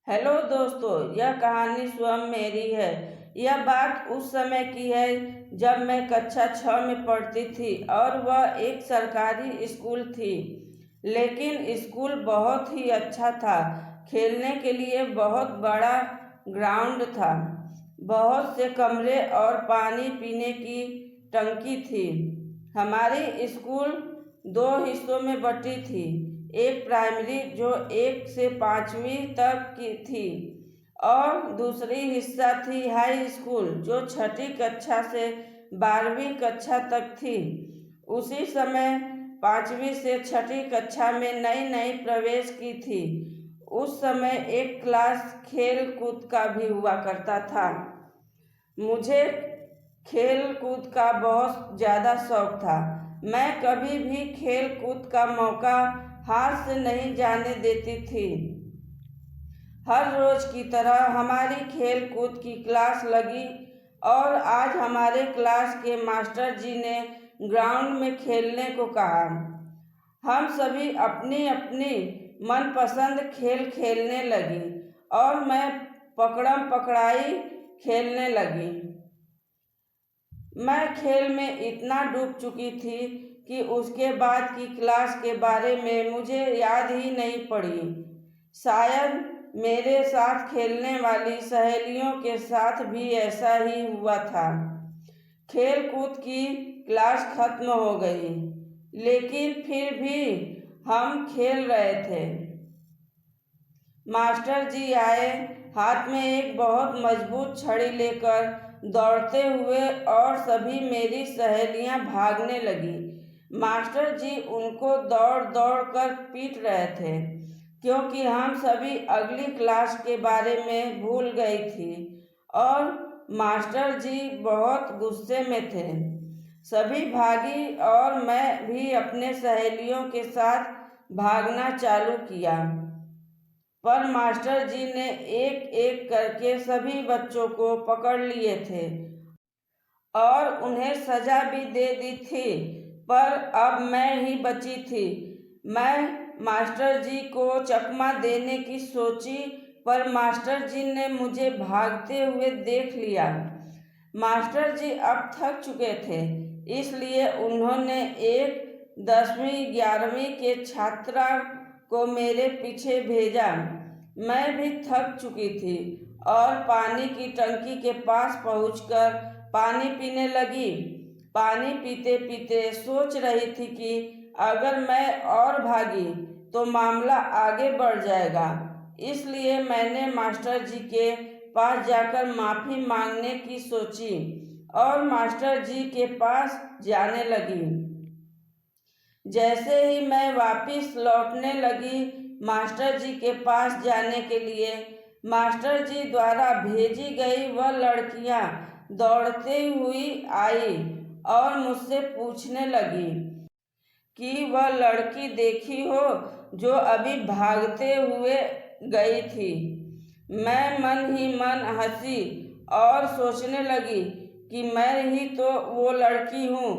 Hello दोस्तों, यह कहानी स्वयं मेरी है। यह बात उस समय की है जब मैं कक्षा 6 में पढ़ती थी और वह एक सरकारी स्कूल थी। लेकिन स्कूल बहुत ही अच्छा था। खेलने के लिए बहुत बड़ा ग्राउंड था, बहुत से कमरे और पानी पीने की टंकी थी। हमारी स्कूल 2 हिस्सों में बटी थी। एक प्राइमरी जो 1 से 5वीं तक की थी और दूसरी हिस्सा थी हाई स्कूल जो 6ठी कक्षा से 12वीं कक्षा तक थी। उसी समय 5वीं से 6ठी कक्षा में नई नई प्रवेश की थी। उस समय एक क्लास खेल कूद का भी हुआ करता था। मुझे खेल कूद का बहुत ज़्यादा शौक था। मैं कभी भी खेल कूद का मौका हाथ से नहीं जाने देती थी। हर रोज की तरह हमारी खेल कूद की क्लास लगी और आज हमारे क्लास के मास्टर जी ने ग्राउंड में खेलने को कहा। हम सभी अपनी अपनी मनपसंद खेल खेलने लगी और मैं पकड़म पकड़ाई खेलने लगी। मैं खेल में इतना डूब चुकी थी कि उसके बाद की क्लास के बारे में मुझे याद ही नहीं पड़ी। शायद मेरे साथ खेलने वाली सहेलियों के साथ भी ऐसा ही हुआ था। खेल कूद की क्लास खत्म हो गई, लेकिन फिर भी हम खेल रहे थे। मास्टर जी आए, हाथ में एक बहुत मजबूत छड़ी लेकर दौड़ते हुए, और सभी मेरी सहेलियां भागने लगी। मास्टर जी उनको दौड़ दौड़ कर पीट रहे थे क्योंकि हम सभी अगली क्लास के बारे में भूल गई थी और मास्टर जी बहुत गुस्से में थे। सभी भागी और मैं भी अपने सहेलियों के साथ भागना चालू किया, पर मास्टर जी ने एक एक करके सभी बच्चों को पकड़ लिए थे और उन्हें सजा भी दे दी थी, पर अब मैं ही बची थी। मैं मास्टर जी को चकमा देने की सोची, पर मास्टर जी ने मुझे भागते हुए देख लिया। मास्टर जी अब थक चुके थे, इसलिए उन्होंने एक 10वीं 11वीं के छात्रा को मेरे पीछे भेजा। मैं भी थक चुकी थी और पानी की टंकी के पास पहुंचकर पानी पीने लगी। पानी पीते पीते सोच रही थी कि अगर मैं और भागी तो मामला आगे बढ़ जाएगा। इसलिए मैंने मास्टर जी के पास जाकर माफ़ी मांगने की सोची और मास्टर जी के पास जाने लगी। जैसे ही मैं वापस लौटने लगी मास्टर जी के पास जाने के लिए, मास्टर जी द्वारा भेजी गई वह लड़कियां दौड़ती हुई आई और मुझसे पूछने लगी कि वह लड़की देखी हो जो अभी भागते हुए गई थी। मैं मन ही मन हंसी और सोचने लगी कि मैं ही तो वो लड़की हूँ।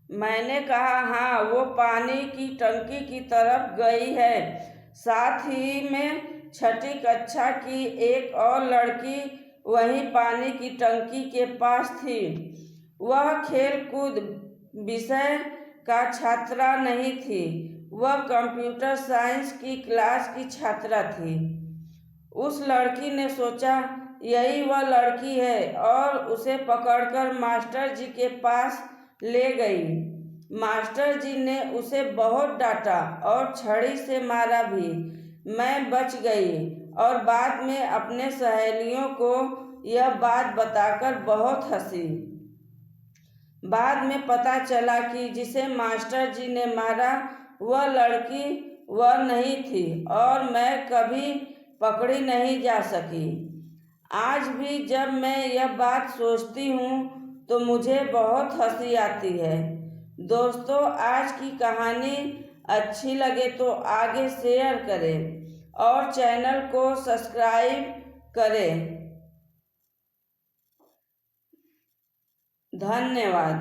मैंने कहा, हाँ, वो पानी की टंकी की तरफ गई है। साथ ही में 6ठी कक्षा की एक और लड़की वहीं पानी की टंकी के पास थी। वह खेल कूद विषय का छात्रा नहीं थी, वह कंप्यूटर साइंस की क्लास की छात्रा थी। उस लड़की ने सोचा यही वह लड़की है और उसे पकड़कर मास्टर जी के पास ले गई। मास्टर जी ने उसे बहुत डांटा और छड़ी से मारा भी। मैं बच गई और बाद में अपने सहेलियों को यह बात बताकर बहुत हंसी। बाद में पता चला कि जिसे मास्टर जी ने मारा वह लड़की वह नहीं थी और मैं कभी पकड़ी नहीं जा सकी। आज भी जब मैं यह बात सोचती हूँ तो मुझे बहुत हंसी आती है। दोस्तों, आज की कहानी अच्छी लगे तो आगे शेयर करें और चैनल को सब्सक्राइब करें। धन्यवाद।